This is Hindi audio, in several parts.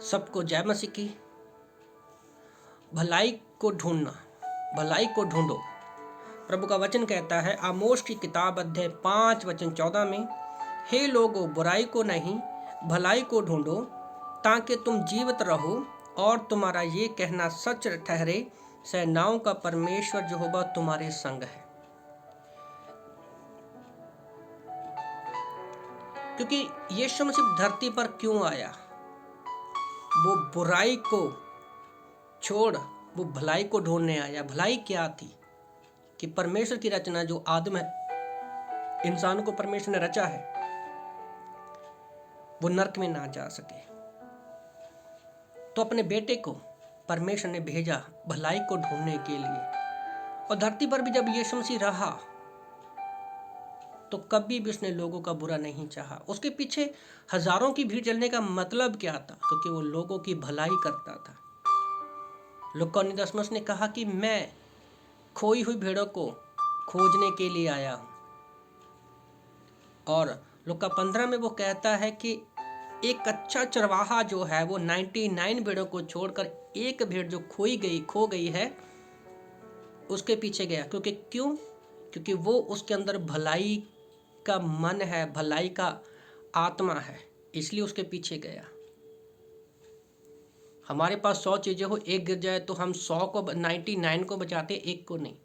सबको जय मसीह की। भलाई को ढूंढना, भलाई को ढूंढो। प्रभु का वचन कहता है आमोस की किताब अध्याय 5 वचन 14 में, हे लोगों बुराई को नहीं भलाई को ढूंढो ताकि तुम जीवित रहो और तुम्हारा ये कहना सच ठहरे, सेनाओं का परमेश्वर यहोवा तुम्हारे संग है। क्योंकि यीशु मसीह धरती पर क्यों आया? वो बुराई को छोड़ वो भलाई को ढूंढने आया। भलाई क्या थी? कि परमेश्वर की रचना जो आदम है, इंसान को परमेश्वर ने रचा है, वो नरक में ना जा सके। तो अपने बेटे को परमेश्वर ने भेजा भलाई को ढूंढने के लिए। और धरती पर भी जब यीशु मसीह रहा तो कभी भी उसने लोगों का बुरा नहीं चाहा। उसके पीछे हजारों की भीड़ चलने का मतलब क्या था? क्योंकि वो लोगों की भलाई करता था। लूका 9:10 ने कहा कि मैं खोई हुई भेड़ों को खोजने के लिए आया हूं। और लूका 15 में वो कहता है कि एक अच्छा चरवाहा जो है वो 99 भेड़ों को छोड़कर एक भेड़ जो खो गई है उसके पीछे गया। क्योंकि वो उसके अंदर भलाई का मन है, भलाई का आत्मा है, इसलिए उसके पीछे गया। हमारे पास 100 चीजें हो, एक गिर जाए तो हम 99 को बचाते, एक को नहीं।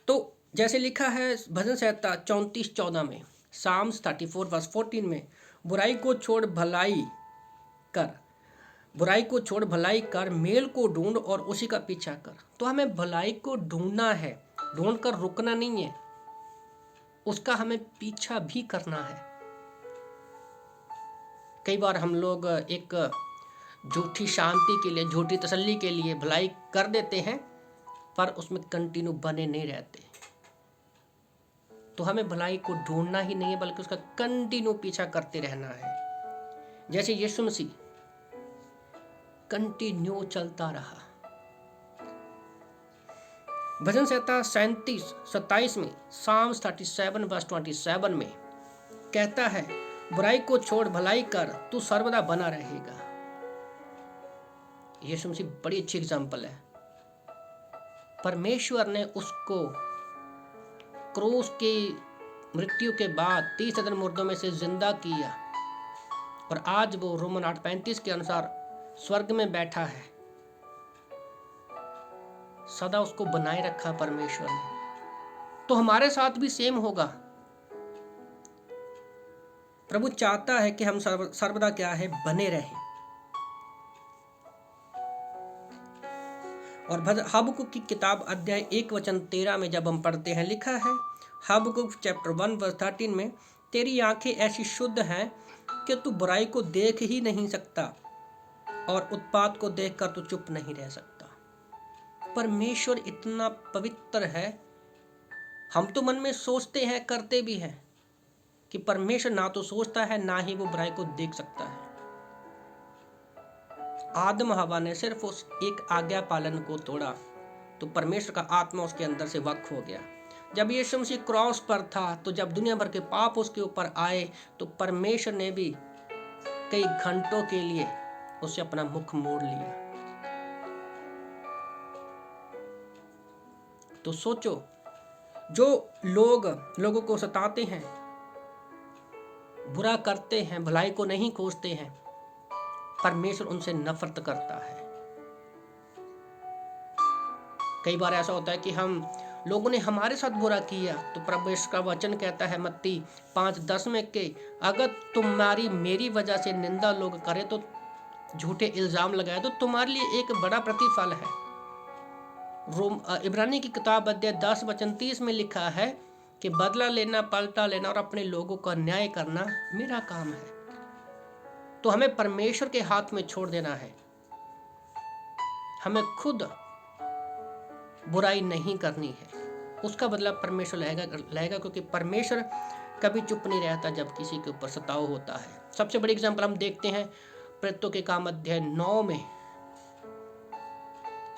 तो जैसे लिखा है भजन संहिता 34:14 में, साम्स 34:14 में, बुराई को छोड़ भलाई कर, मेल को ढूंढ और उसी का पीछा कर। तो हमें भलाई को ढूंढना है, ढूंढ कर रुकना नहीं है, उसका हमें पीछा भी करना है। कई बार हम लोग एक झूठी शांति के लिए, झूठी तसल्ली के लिए भलाई कर देते हैं, पर उसमें कंटिन्यू बने नहीं रहते। तो हमें भलाई को ढूंढना ही नहीं है, बल्कि उसका कंटिन्यू पीछा करते रहना है। जैसे यीशु मसीह कंटिन्यू चलता रहा। भजन संहिता 37:27 में, साम्स 37:27 में कहता है बुराई को छोड़ भलाई कर, तू सर्वदा बना रहेगा। यीशु मसीह बड़ी अच्छी एग्जाम्पल है। परमेश्वर ने उसको क्रूस की मृत्यु के बाद 30 दिन मुर्दों में से जिंदा किया और आज वो रोमन 8:35 के अनुसार स्वर्ग में बैठा है। सदा उसको बनाए रखा परमेश्वर ने। तो हमारे साथ भी सेम होगा। प्रभु चाहता है कि हम सर्वदा क्या है, बने रहें। और हबकुक की किताब अध्याय 1 वचन 13 में जब हम पढ़ते हैं, लिखा है हबकुक चैप्टर 1:13 में, तेरी आंखें ऐसी शुद्ध हैं कि तू बुराई को देख ही नहीं सकता और उत्पात को देखकर तू चुप नहीं रह सकता। परमेश्वर इतना पवित्र है, हम तो मन में सोचते हैं, करते भी हैं, कि परमेश्वर ना तो सोचता है ना ही वो बुराई को देख सकता है। आदम हवा ने सिर्फ उस एक आज्ञा पालन को तोड़ा तो परमेश्वर का आत्मा उसके अंदर से वक्फ हो गया। जब यीशु मसीह क्रॉस पर था, तो जब दुनिया भर के पाप उसके ऊपर आए, तो परमेश्वर ने भी कई घंटों के लिए उससे अपना मुख मोड़ लिया। तो सोचो, जो लोगों को सताते हैं, बुरा करते हैं, भलाई को नहीं खोजते हैं, परमेश्वर उनसे नफरत करता है। कई बार ऐसा होता है कि लोगों ने हमारे साथ बुरा किया, तो परमेश्वर का वचन कहता है मत्ती 5:10 में कि अगर तुम्हारी मेरी वजह से निंदा लोग करें, तो झूठे इल्जाम लगाए, तो तुम्हारे लिए एक बड़ा प्रतिफल है। इब्रानी की किताब अध्याय 10 वचन 30 में लिखा है कि बदला लेना, पलटा लेना और अपने लोगों का न्याय करना मेरा काम है। तो हमें परमेश्वर के हाथ में छोड़ देना है। हमें खुद बुराई नहीं करनी है, उसका बदला परमेश्वर लाएगा, क्योंकि परमेश्वर कभी चुप नहीं रहता जब किसी के ऊपर सताव होता है। सबसे बड़ी एग्जाम्पल हम देखते हैं प्रेरितों के काम अध्याय 9 में,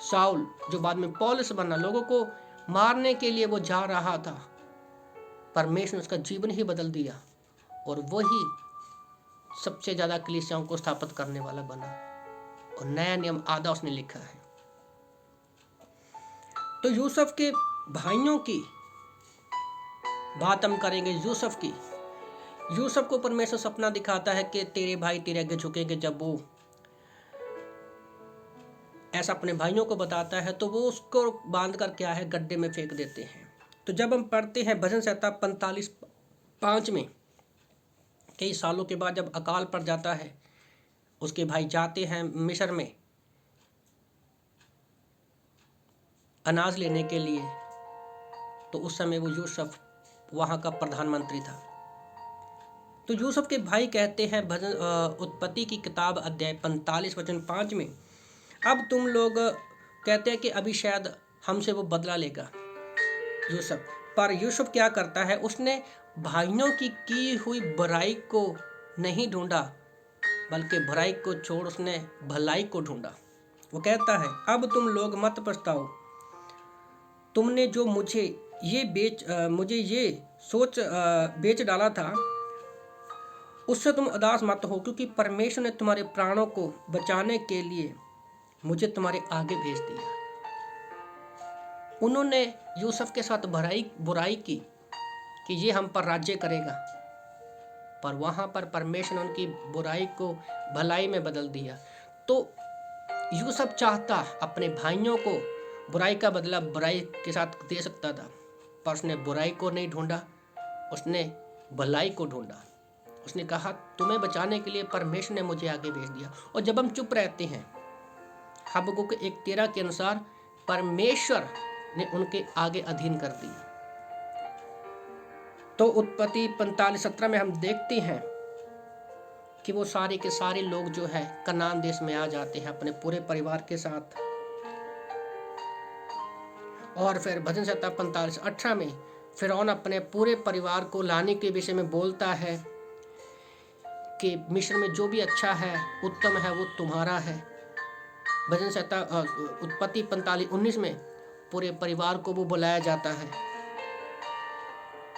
शाऊल जो बाद में पौलुस बना, लोगों को मारने के लिए वो जा रहा था, परमेश्वर ने उसका जीवन ही बदल दिया और वही सबसे ज़्यादा कलीसियाओं को स्थापित करने वाला बना और नया नियम आधा उसने लिखा है। तो यूसुफ के भाइयों की बात हम करेंगे। यूसुफ को परमेश्वर सपना दिखाता है कि तेरे भाई तेरे आगे झुकेंगे। जब वो ऐसा अपने भाइयों को बताता है तो वो उसको बांध कर क्या है, गड्ढे में फेंक देते हैं। तो जब हम पढ़ते हैं भजन संहिता 45:5 में, कई सालों के बाद जब अकाल पड़ जाता है, उसके भाई जाते हैं मिस्र में अनाज लेने के लिए, तो उस समय वो यूसुफ वहाँ का प्रधानमंत्री था। तो यूसुफ के भाई कहते हैं भजन उत्पत्ति की किताब अध्याय 45 वचन 5 में, अब तुम लोग कहते हैं कि अभी शायद हमसे वो बदला लेगा यूसुफ। पर यूसुफ क्या करता है, उसने भाइयों की हुई बुराई को नहीं ढूंढा, बल्कि बुराई को छोड़ उसने भलाई को ढूंढा। वो कहता है, अब तुम लोग मत पछताओ, तुमने जो मुझे ये सोच बेच डाला था, उससे तुम उदास मत हो, क्योंकि परमेश्वर ने तुम्हारे प्राणों को बचाने के लिए मुझे तुम्हारे आगे भेज दिया। उन्होंने यूसुफ के साथ बुराई की कि ये हम पर राज्य करेगा, पर वहाँ पर परमेश्वर ने उनकी बुराई को भलाई में बदल दिया। तो यूसुफ चाहता अपने भाइयों को बुराई का बदला बुराई के साथ दे सकता था, पर उसने बुराई को नहीं ढूंढा, उसने भलाई को ढूंढा। उसने कहा, तुम्हें बचाने के लिए परमेश्वर ने मुझे आगे भेज दिया। और जब हम चुप रहते हैं, हबक्कुक 1:13 के अनुसार परमेश्वर ने उनके आगे अधीन कर दिया। तो उत्पत्ति 45:17 में हम देखते हैं कि वो सारे के सारे लोग जो है कनान देश में आ जाते हैं अपने पूरे परिवार के साथ। और फिर भजन संहिता 45:18 में फिरौन अपने पूरे परिवार को लाने के विषय में बोलता है कि मिस्र में जो भी अच्छा है, उत्तम है, वो तुम्हारा है। भजन संहिता उत्पत्ति 45:19 में पूरे परिवार को वो बुलाया जाता है।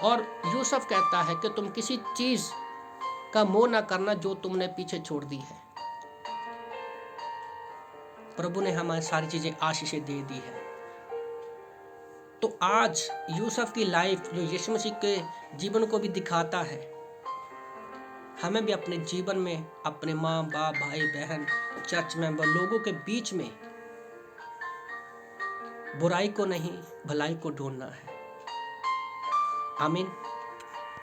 और यूसुफ कहता है कि तुम किसी चीज का मोह ना करना जो तुमने पीछे छोड़ दी है। प्रभु ने हमें सारी चीजें आशीषें दे दी है। तो आज यूसुफ की लाइफ जो यीशु मसीह के जीवन को भी दिखाता है, हमें भी अपने जीवन में अपने माँ बाप भाई बहन चर्च मेंबर लोगों के बीच में बुराई को नहीं भलाई को ढूंढना है। आमीन।